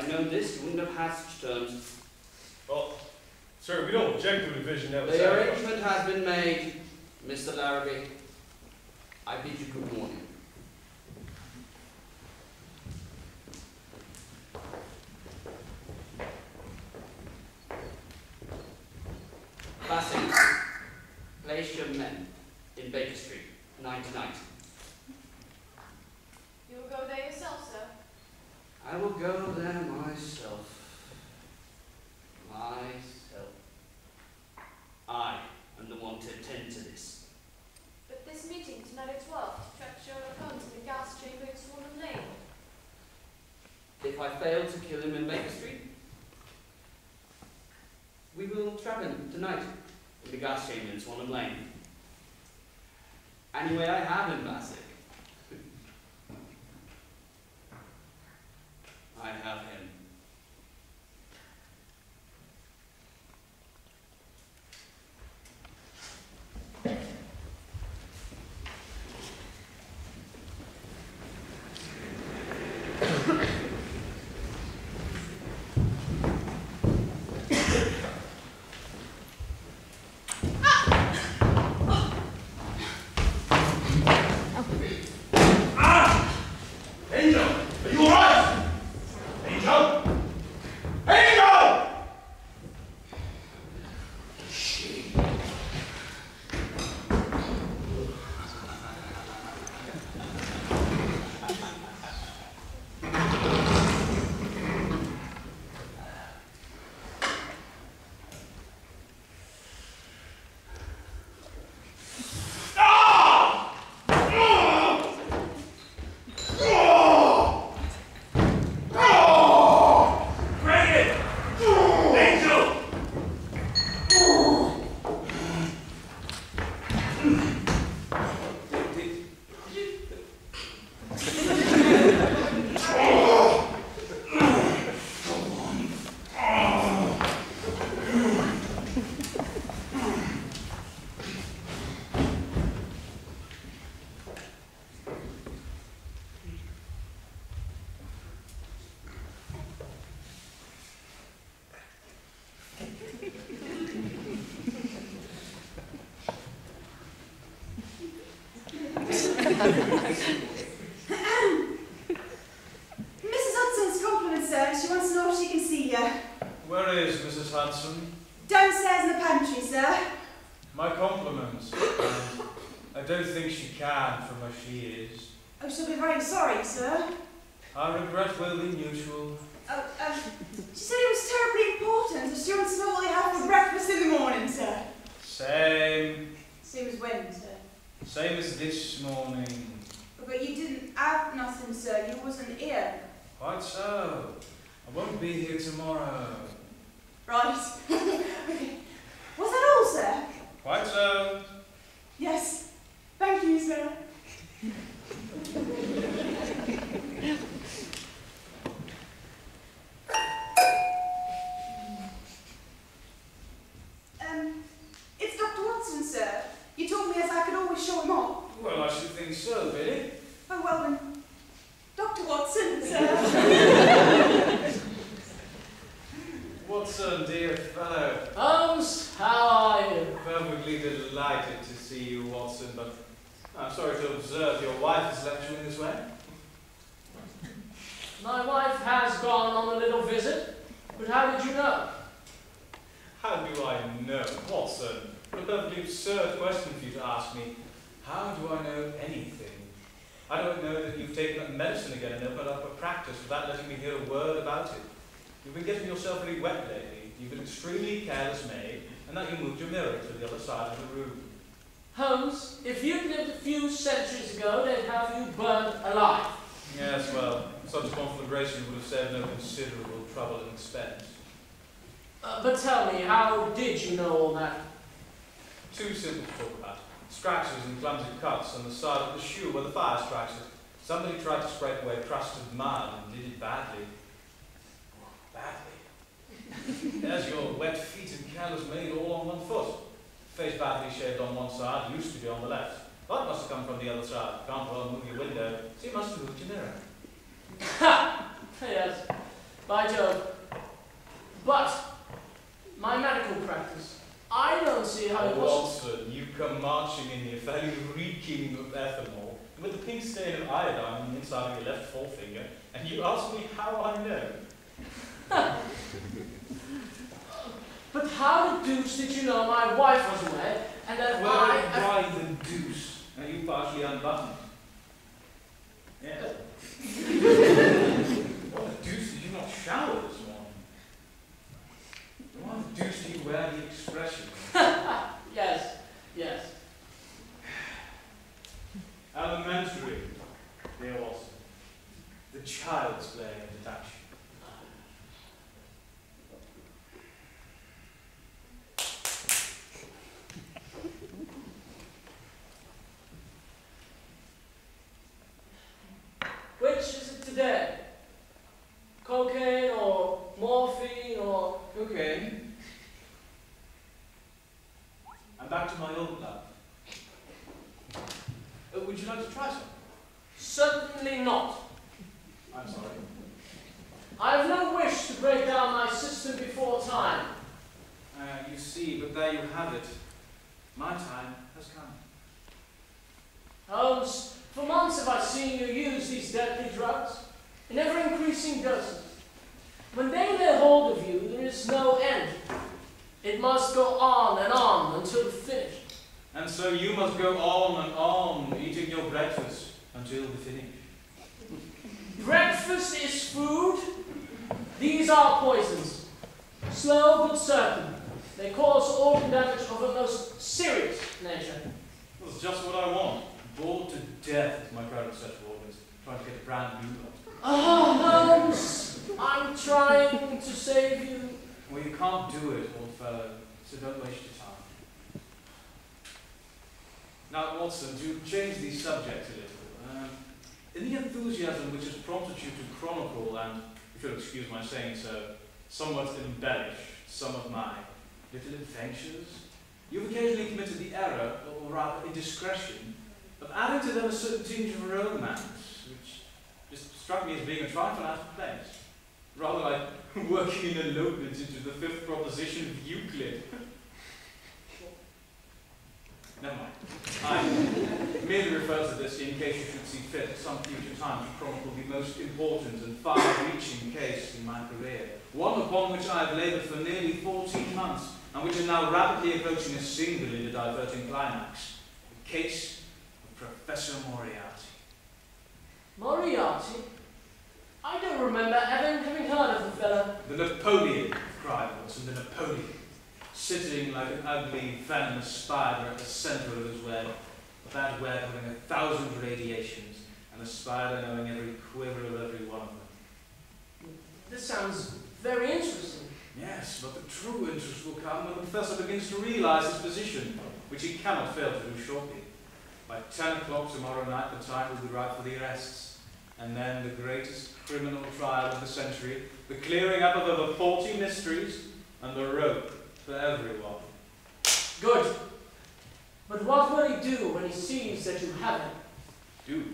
I'd known this, you wouldn't have had such terms. Well, sir, we don't object to a division of The arrangement has been made, Mr. Larrabee. I bid you good morning. Bassett, place your men in Baker Street, night to night. You will go there yourself, sir? I will go there myself. I am the one to attend to this. But this meeting tonight at 12 to track Sherlock Holmes in the gas chamber in Swanham Lane. If I fail to kill him in Baker Street, we will trap him tonight in the gas chamber in Swanham Lane. Anyway, I have him, Bassett. I have him. Mrs. Hudson's compliments, sir. She wants to know if she can see you. Where is Mrs. Hudson? Downstairs in the pantry, sir. My compliments. I don't think she can from where she is. Oh, she'll be very sorry, sir. Our regret will be mutual. Oh, she said it was terribly important, so she wants to know what they have for breakfast in the morning, sir. Same. Same as when, sir? Same as this morning. But you didn't have nothing, sir. You wasn't here. Quite so. I won't be here tomorrow. Right. Okay. Was that all, sir? Quite so. Yes. Thank you, sir. It's Dr. Watson, sir. You told me as I could always show him off. Well, I should think so, Billy. Oh, well then. Dr. Watson, sir. Watson, dear fellow. Holmes, how are you? Perfectly delighted to see you, Watson, but I'm sorry to observe your wife is lecturing this way. My wife has gone on a little visit, but how did you know? How do I know, Watson? What a perfectly absurd question for you to ask me. How do I know anything? I don't know that you've taken up medicine again and opened up a practice without letting me hear a word about it. You've been getting yourself really wet lately. You've been extremely careless maid, and that you moved your mirror to the other side of the room. Holmes, if you'd lived a few centuries ago, they'd have you burned alive. Yes, well, such a conflagration would have saved no considerable trouble and expense. But tell me, how did you know all that? Too simple to talk about. Scratches and clumsy cuts on the side of the shoe where the fire strikes it. Somebody tried to scrape away crusted mud and did it badly. Badly? There's your wet feet and careless maid all on one foot. Face badly shaved on one side, used to be on the left. That must have come from the other side. Can't well move your window, so you must have moved your mirror. Ha! Yes. By Jove. But my medical practice, I don't see how it was. Watson, you come marching in here fairly reeking of ethanol, with the pink stain of iodine on the inside of your left forefinger, and you ask me how I know. But how the deuce did you know my wife was away, and that Why the deuce? Are you partially unbuttoned? Yeah. Why the deuce did you not shower this morning? Why the deuce do you wear the expression? Yes, yes. Elementary, dear Watson. The child's play of detachment. Which is it today? Cocaine or morphine or... Cocaine. I'm back to my old love. Would you like to try some? Certainly not. I'm sorry. I have no wish to break down my system before time. You see, but there you have it. My time has come. Holmes, for months have I seen you use these deadly drugs, in ever-increasing doses. When they lay hold of you, there is no end. It must go on until finished. And so you must go on, eating your breakfast until the finish. Breakfast is food. These are poisons. Slow but certain. They cause organ damage of a most serious nature. That's just what I want. Bored to death with my current set of organs, trying to get a brand new one. Oh, Holmes, I'm trying to save you. Well, you can't do it, old fellow, so don't waste your time. Now, Watson, to change the subject a little, in the enthusiasm which has prompted you to chronicle and, if you'll excuse my saying so, somewhat embellish some of my little adventures, you've occasionally committed the error, or rather indiscretion, of adding to them a certain tinge of romance, which just struck me as being a trifle out of place. Rather like working an elopement into the fifth proposition of Euclid. Never mind. I merely refer to this in case you should see fit at some future time to chronicle the most important and far-reaching case in my career, one upon which I have laboured for nearly 14 months, and which is now rapidly approaching a singularly diverting climax. The case of Professor Moriarty. Moriarty? I don't remember ever having heard of the fellow. The Napoleon, cried Watson, the Napoleon, sitting like an ugly, venomous spider at the centre of his web, that web having 1,000 radiations, and the spider knowing every quiver of every one of them. This sounds very interesting. Yes, but the true interest will come when the Professor begins to realise his position, which he cannot fail to do shortly. By 10 o'clock tomorrow night, the time will be right for the arrests, and then the greatest criminal trial of the century, the clearing up of over 40 mysteries, and the rope for everyone. Good. But what will he do when he sees that you have him? Do?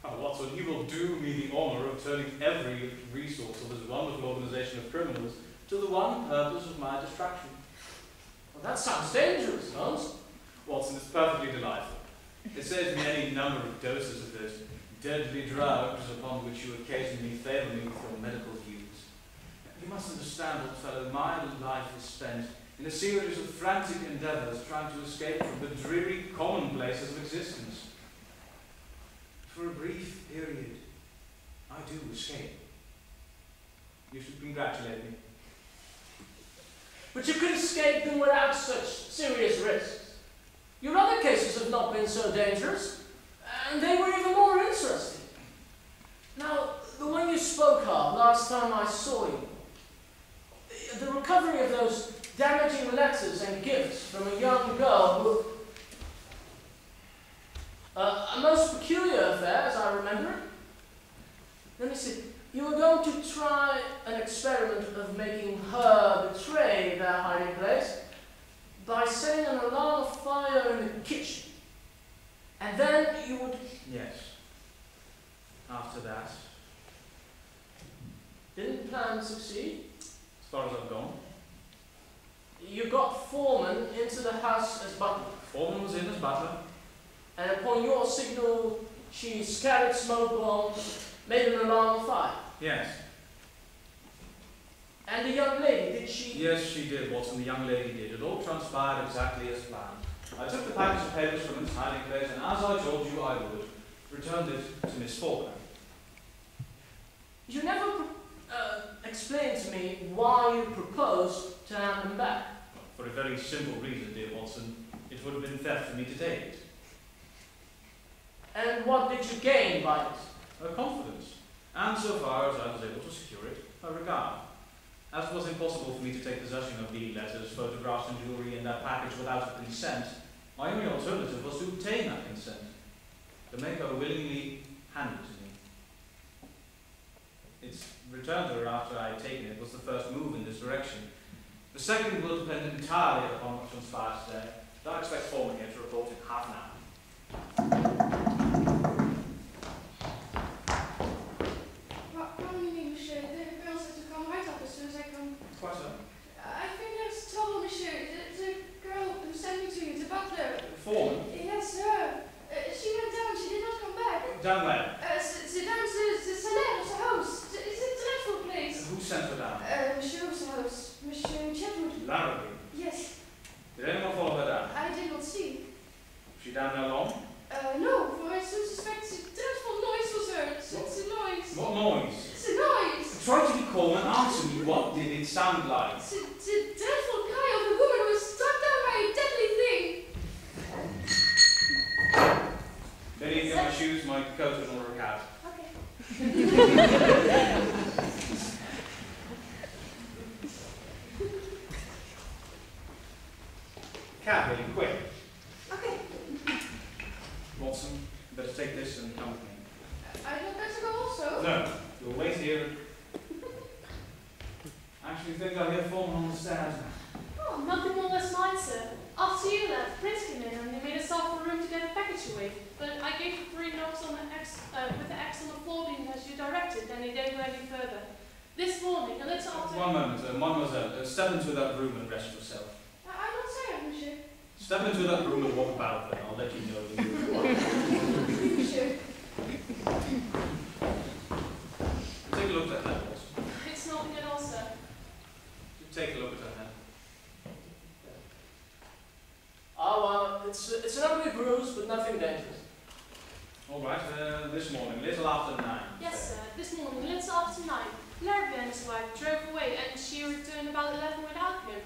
Oh, Watson, he will do me the honour of turning every resource of this wonderful organisation of criminals to the one purpose of my distraction. Well, that sounds dangerous, Holmes. Watson, it's perfectly delightful. It saves me any number of doses of those deadly drugs upon which you occasionally favour me with your medical views. You must understand, old fellow, my life is spent in a series of frantic endeavours trying to escape from the dreary commonplaces of existence. For a brief period, I do escape. You should congratulate me. But you could escape them without such serious risks. Your other cases have not been so dangerous, and they were even more interesting. Now, the one you spoke of last time I saw you, the recovery of those damaging letters and gifts from a young girl who... a most peculiar affair, as I remember it. Let me see. You were going to try an experiment of making her betray their hiding place by setting an alarm of fire in the kitchen. And then you would... Yes. After that. Didn't plan succeed? As far as I've gone. You got Foreman into the house as butler. Foreman was in as butler. And upon your signal, she scattered smoke bombs, made an alarm of fire. Yes. And the young lady, did she? Yes, she did, Watson. The young lady did. It all transpired exactly as planned. I took the package of papers from its hiding place, and as I told you I would, returned it to Miss Faulkner. You never explained to me why you proposed to hand them back. For a very simple reason, dear Watson. It would have been theft for me to take it. And what did you gain by it? Her confidence. And so far as I was able to secure it, her regard. As it was impossible for me to take possession of the letters, photographs and jewellery in that package without her consent, my only alternative was to obtain that consent, to make her willingly hand it to me. Its return to her after I had taken it was the first move in this direction. The second will depend entirely upon what transpires today. I expect Foreman here to report in half an hour. What do you mean, monsieur? The girls have to come right up as soon as I come. Quite so. I think there's trouble, monsieur. The girl who sent me to you, the butler. Foreman? Yes, her. She went down. She did not come back. Down where? Down to the salon of the house. It's a dreadful place. Who sent her down? Monsieur's house. Monsieur Chetwood. Larrabee. Yes. Did anyone follow her down? I did not see. Was she down there long? No, for I soon suspect a dreadful noise was heard. It's a noise. What noise? It's a noise. Try to be calm and answer me. What did it sound like? It's a dreadful cry of a woman who was struck down by a deadly thing. Let me get my shoes, my coat, and order a cab. Okay. Cab, really quick. Okay. Watson, you better take this and come with me. I had better go also. No, you'll wait here. I actually think I hear Foreman on the stairs. Oh, nothing more less mine, sir. After you left, Prince came in and they made us off a room to get a package away. But I gave him 3 notes on the X, with the X on the floor being as you directed, and he didn't go any further. This morning, a little after... One moment, mademoiselle. Step into that room and rest yourself. I don't say it, monsieur. Step into that room and walk about then. I'll let you know when you Monsieur. Take a look at that head, Watson. It's nothing at all, sir. Take a look at that head. Oh, it's an ugly bruise, but nothing dangerous. All right, this morning, little after 9. Yes, sir. This morning, a little after 9, Larrabee and his wife drove away, and she returned about 11 without him.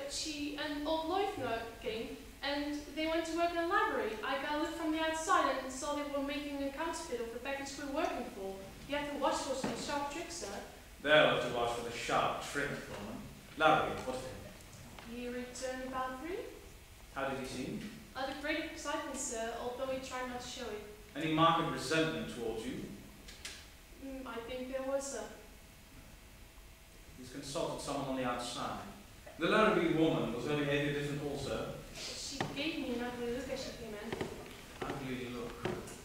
She and old Leutner came, and they went to work in a library. I got a look from the outside and saw they were making a counterfeit of the package we were working for. You had to watch for some sharp tricks, sir. They'll have to watch for the sharp trick from them. Larrabee, what of him? He returned about 3. How did he seem? Under great excitement, sir, although he tried not to show it. Any mark of resentment towards you? I think there was, sir. He's consulted someone on the outside. The Larrabee woman, was her behaviour different also? She gave me an ugly look as she came in. Ugly look.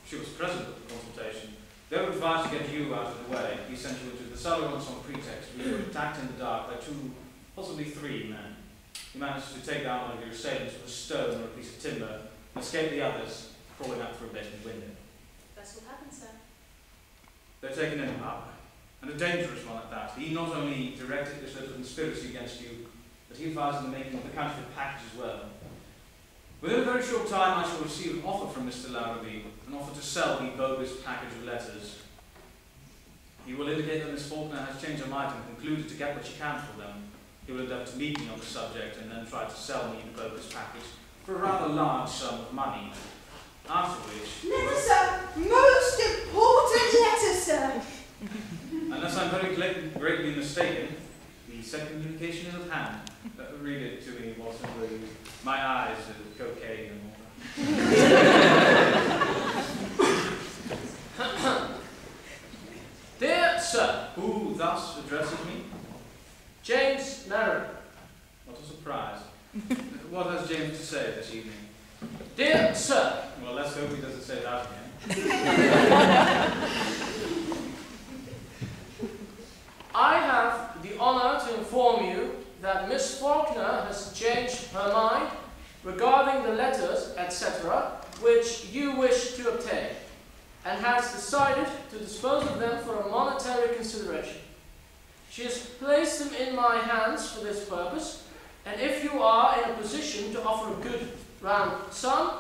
She was present at the consultation. They were advised to get you out of the way. He sent you into the cellar on some pretext. We were attacked in the dark by 2, possibly 3 men. He managed to take down one of your assailants with a stone or a piece of timber and escape the others, crawling out through a basement window. That's what happened, sir. They're taking him up, and a dangerous one at that. He not only directed this little conspiracy against you, but he advised in the making of the counterfeit package as well. Within a very short time, I shall receive an offer from Mr. Larrabee, an offer to sell the bogus package of letters. He will indicate that Miss Faulkner has changed her mind and concluded to get what she can for them. He will endeavour to meet me on the subject and then try to sell me the bogus package for a rather large sum of money. After which... Letter, sir! Most important letter, sir! Unless I'm very greatly mistaken, the second communication is at hand. Read it to me, Watson, please. My eyes are cocaine and all that. Dear sir, Who thus addresses me? James Merrill. What a surprise. What has James to say this evening? Dear sir, Well, let's hope he doesn't say that again. I inform you that Miss Faulkner has changed her mind regarding the letters, etc., which you wish to obtain, and has decided to dispose of them for a monetary consideration. She has placed them in my hands for this purpose, and if you are in a position to offer a good round sum,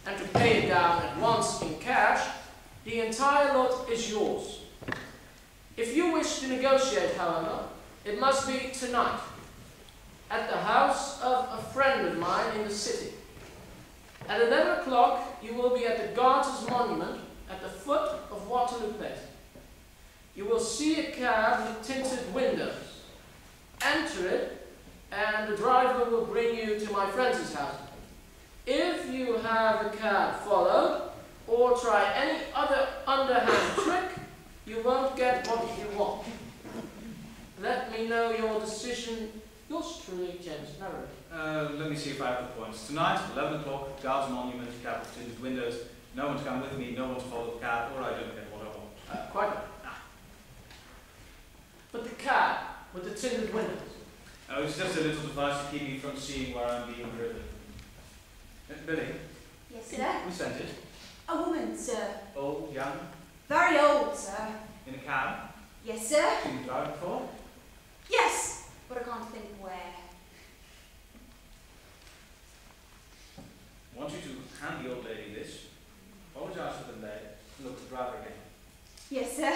and to pay it down at once in cash, the entire lot is yours. If you wish to negotiate, however, it must be tonight, at the house of a friend of mine in the city. At 11 o'clock, you will be at the Garter's Monument at the foot of Waterloo Place. You will see a cab with tinted windows. Enter it, and the driver will bring you to my friend's house. If you have the cab followed, or try any other underhand trick, you won't get what you want. Let me know your decision. Yours truly, James Larrabee. Let me see if I have the points. Tonight, 11 o'clock, Guards Monument, cab with tinted windows. No one to come with me, no one to follow the cab, or I don't get what I want. Quite right. But the cab with the tinted windows. Oh, it's just a little device to keep me from seeing where I'm being driven. Billy? Yes, sir? Who sent it? A woman, sir. Old, young? Very old, sir. In a cab? Yes, sir? Seen you drive before? Yes, but I can't think where. I want you to hand the old lady this. Apologise for the delay, and look at the driver again. Yes, sir?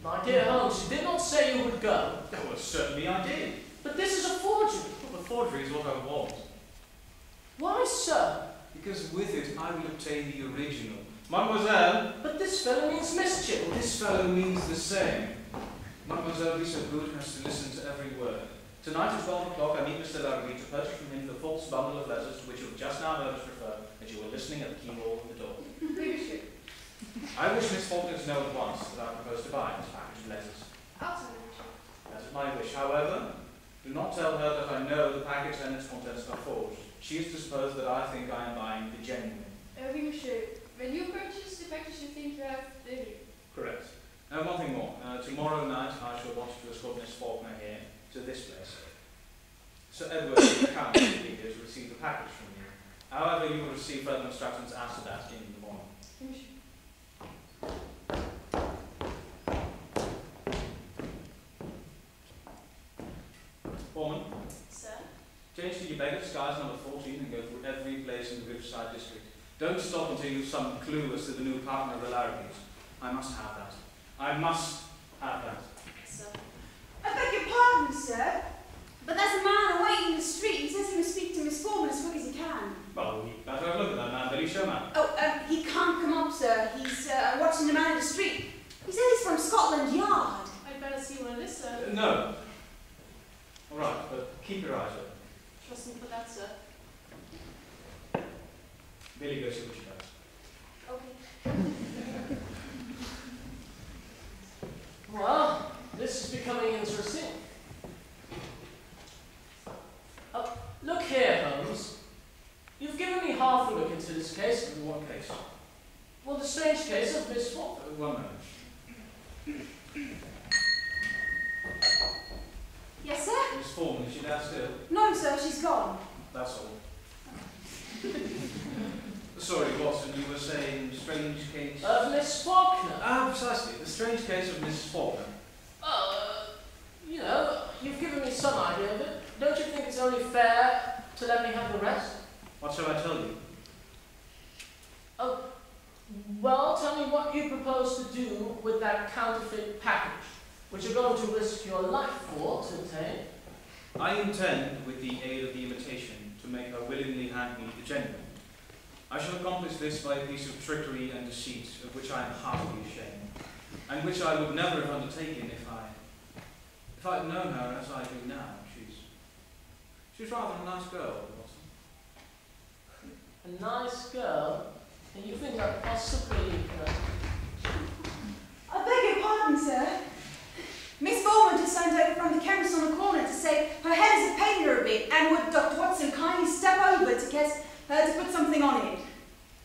My dear Holmes, you did not say you would go. Oh, well, certainly I did. But this is a forgery. Well, the forgery is what I want. Why, sir? Because with it, I will obtain the original. Mademoiselle! But this fellow means mischief. This fellow means the same. Mademoiselle, be so good as to listen to every word. Tonight at 12 o'clock, I meet Mr. Larrabee to purchase from him the false bundle of letters to which you have just now heard us refer, and you were listening at the keyhole of the door. I wish Miss Faulkner to know at once that I propose to buy this package of letters. I'll tell her. That is my wish. However, do not tell her that I know the package and its contents are forged. She is to suppose that I think I am buying the genuine. Oui, monsieur. When you purchase the package, you think you have the real. Correct. One thing more. Tomorrow night I shall want you to escort Miss Faulkner here to this place. Sir Edward, the Count, will be here to receive the package from you. However, you will receive further instructions after that in the morning. Monsieur. Foreman, Sir? change to your beggar disguise number 14 and go through every place in the Riverside district. Don't stop until you've some clue as to the new partner of the Larrabees. I must have that. I must have that. Sir? I beg your pardon, sir, but there's a man waiting in the street. He says he must speak to Miss Faulkner as quick as he can. Well, we better have a look at that man, Billy. Show man. Oh, he can't come up, sir. He's watching the man in the street. He says he's from Scotland Yard. I'd better see what it is, sir. No. All right, but keep your eyes open. Trust me for that, sir. Billy, go see what she does. Okay. Well, this is becoming interesting. Look here, Holmes. You've given me half a look into this case. In what case? Well, the strange case of Miss Faulkner. One moment. Yes, sir? Miss Faulkner, is she there still? No, sir, she's gone. That's all. Sorry, Watson, you were saying strange case? Of Miss Faulkner. Precisely. The strange case of Miss Faulkner. You know, you've given me some idea of it. Don't you think it's only fair to let me have the rest? What shall I tell you? Oh, well, tell me what you propose to do with that counterfeit package, which you're going to risk your life for to obtain. I intend, with the aid of the imitation, to make her willingly hand me the genuine. I shall accomplish this by a piece of trickery and deceit, of which I am heartily ashamed, and which I would never have undertaken if I had known her as I do now. She's rather a nice girl, Watson. A nice girl? And you think that possibly... I beg your pardon, sir. Miss Faulkner just signed over from the chemist on the corner to say her head is paining her a bit, and would Dr. Watson kindly step over to get her to put something on it?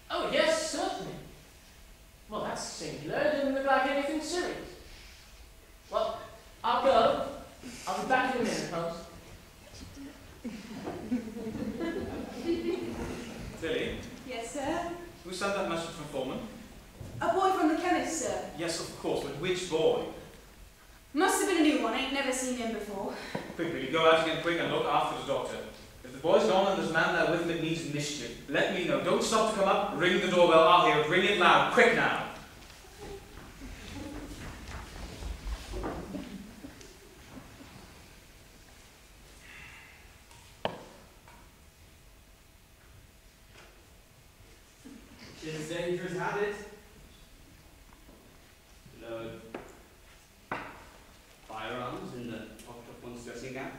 Oh, yes, certainly. Well, that's singular. It didn't look like anything serious. Well, I'll course, but which boy? Must have been a new one. Ain't never seen him before. Quickly, go out again quick and look after the doctor. If the boy's gone and there's a man there with him that needs mischief, let me know. Don't stop to come up. Ring the doorbell. I'll hear it. Ring it loud. Quick now. It's a dangerous habit. Load firearms in the pocket of one's dressing gown.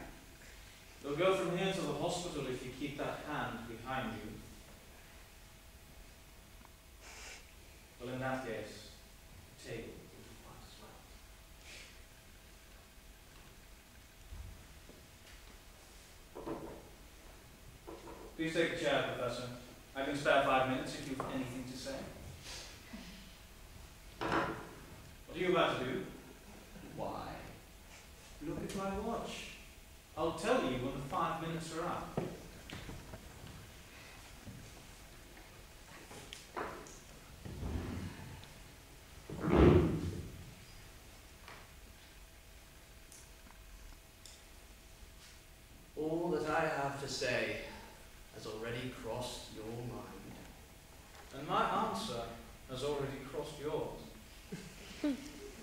They'll go from here to the hospital if you keep that hand behind you. Well, in that case, the table will do quite as well. Please take a chair, Professor. I can spare 5 minutes if you've anything to say. What are you about to do? Why? Look at my watch. I'll tell you when the 5 minutes are up. All that I have to say has already crossed your mind. And my answer has already crossed yours.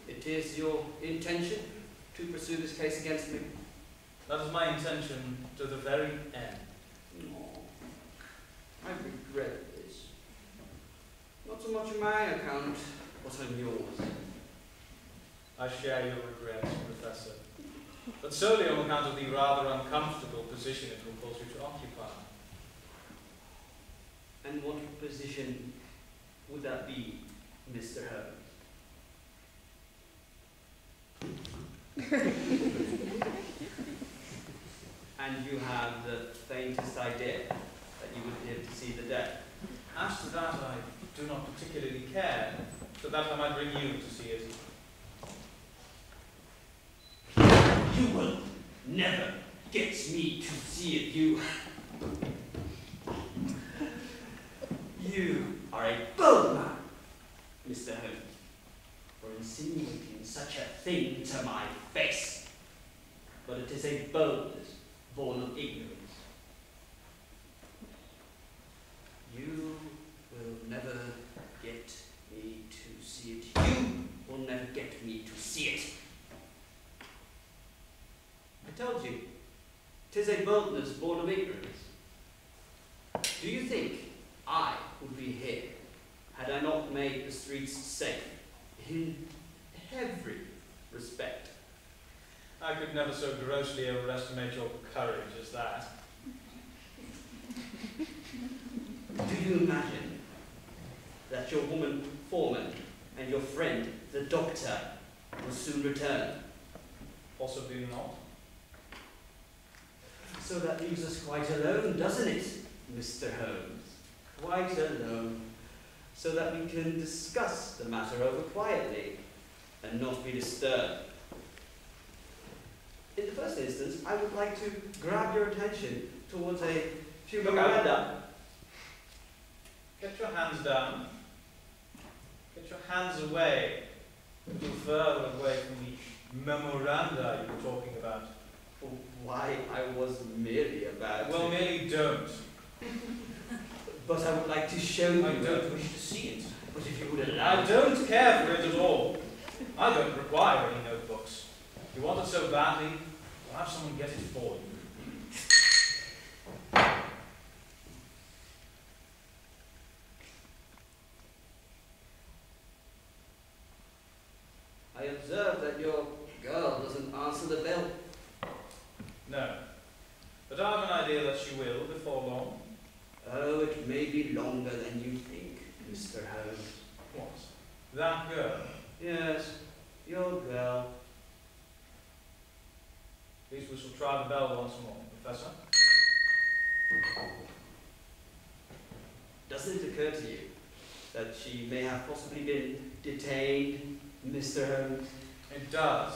It is your intention to pursue this case against me? That is my intention to the very end. No. I regret this. Not so much on my account, but on yours. I share your regrets, Professor, but solely on account of the rather uncomfortable position it will cause you to occupy. And what position would that be, Mr. Holmes? And you have the faintest idea that you would live to see the day? As to that, I do not particularly care, so that I might bring you to see it. You will never get me to see it, you. You are a bold man, Mr. Holmes, for insinuating such a thing to my face. But it is a boldness born of ignorance. You will never get me to see it. You will never get me to see it. I told you, 'tis a boldness born of ignorance. Do you think I would be here had I not made the streets safe in every respect? I could never so grossly overestimate your courage as that. Do you imagine that your woman foreman and your friend, the doctor, will soon return? Possibly not. So that leaves us quite alone, doesn't it, Mr. Holmes? Quite alone. So that we can discuss the matter over quietly and not be disturbed. In the first instance, I would like to grab your attention towards a few memoranda. Get your hands down. Get your hands away. A little further away from the memoranda you were talking about. Why, I was merely about Well, merely don't. But I would like to show you. I don't wish to see it. But if you would allow I don't care for it at all. I don't require any notebooks. If you want it so badly, I'll have someone get it for you. I observe that your girl doesn't answer the bell. No. But I have an idea that she will before long. Oh, it may be longer than you think, Mr. Holmes. What? That girl? Yes, your girl. Please, we shall try the bell once more, Professor. Doesn't it occur to you that she may have possibly been detained, Mr. Holmes? It does.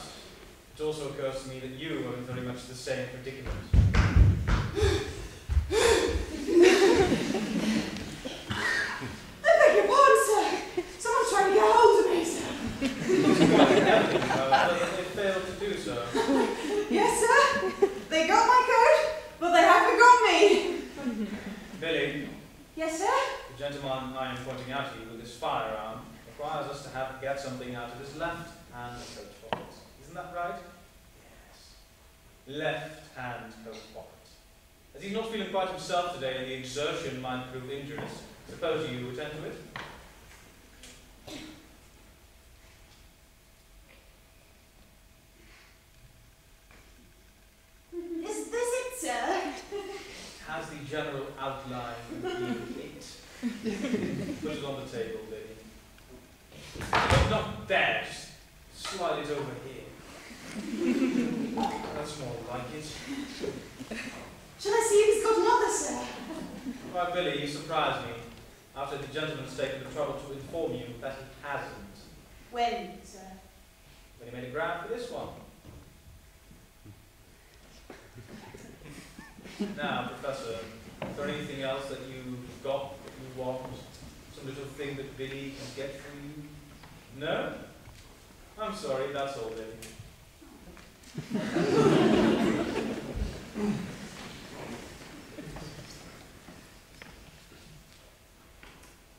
It also occurs to me that you are in very much the same predicament. I beg your pardon, sir. Someone's trying to get hold of me, sir. they failed to do so. Yes, sir. They got my coat, but they haven't got me. Billy, Yes, sir. the gentleman I am pointing out to you with this firearm requires us to get something out of his left hand coat pocket. Isn't that right? Yes. Left hand coat pocket. As he's not feeling quite himself today and the exertion might prove injurious, suppose you attend to it? Is this it, sir? Has the general outline of it? Put it on the table, Billy. Not there, just slide it over here. That's more like it. Shall I see if he's got another, sir? Why, Billy, you surprised me. After the gentleman's taken the trouble to inform you that he hasn't. When, sir? When he made a grab for this one. Now, Professor, is there anything else that you've got that you want? Some little thing that Billy can get for you? No? I'm sorry, that's all, Billy.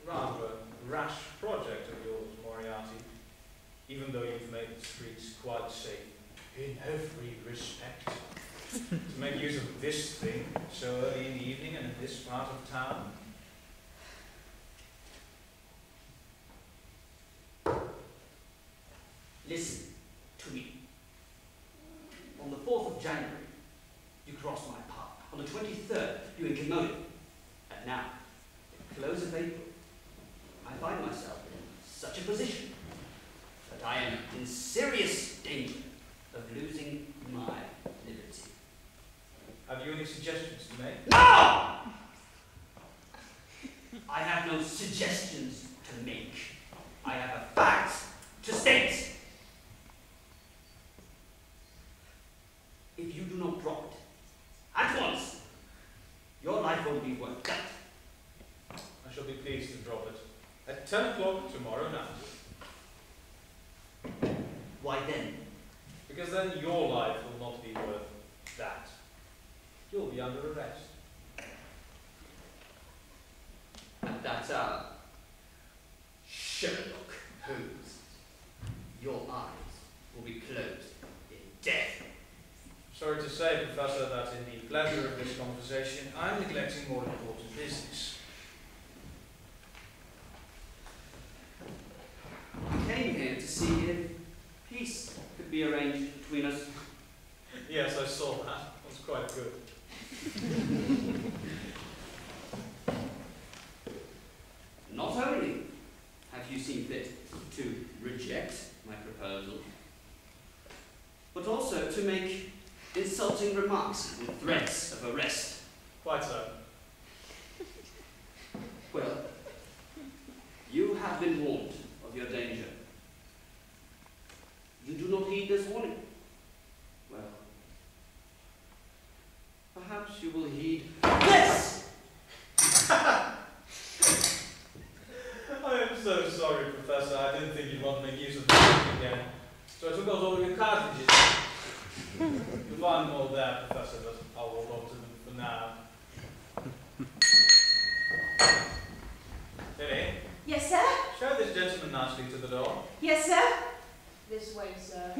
Rather a rash project of yours, Moriarty, even though you've made the streets quite safe in every respect. To make use of this thing so early in the evening and in this part of town. Listen to me. On the 4th of January, you crossed my path. On the 23rd, you in Conan. And now, at the close of April, I find myself in such a position that I am in serious danger of losing my liberty. Have you any suggestions to make? No! I have no suggestions to make. I have a fact to state. If you do not drop it at once, your life won't be worth that. I shall be pleased to drop it at 10 o'clock tomorrow night. Why then? Because then your life will not be worth that. You'll be under arrest. At that hour, Sherlock Holmes, your eyes will be closed in death. Sorry to say, Professor, that in the pleasure of this conversation, I'm neglecting more important business. I came here to see if peace could be arranged between us. Yes, I saw that. It was quite good. Not only have you seen fit to reject my proposal, but also to make insulting remarks and threats of arrest. Quite so. Well, you have been warned of your danger. You do not heed this warning. Well, perhaps you will heed this! I am so sorry, Professor. I didn't think you'd want to make use of this again. So I took out all of your cartridges. You'll find more there, Professor, but I'll hold on to them for now. Billy, Yes, sir. show this gentleman nicely to the door. Yes, sir. This way, sir.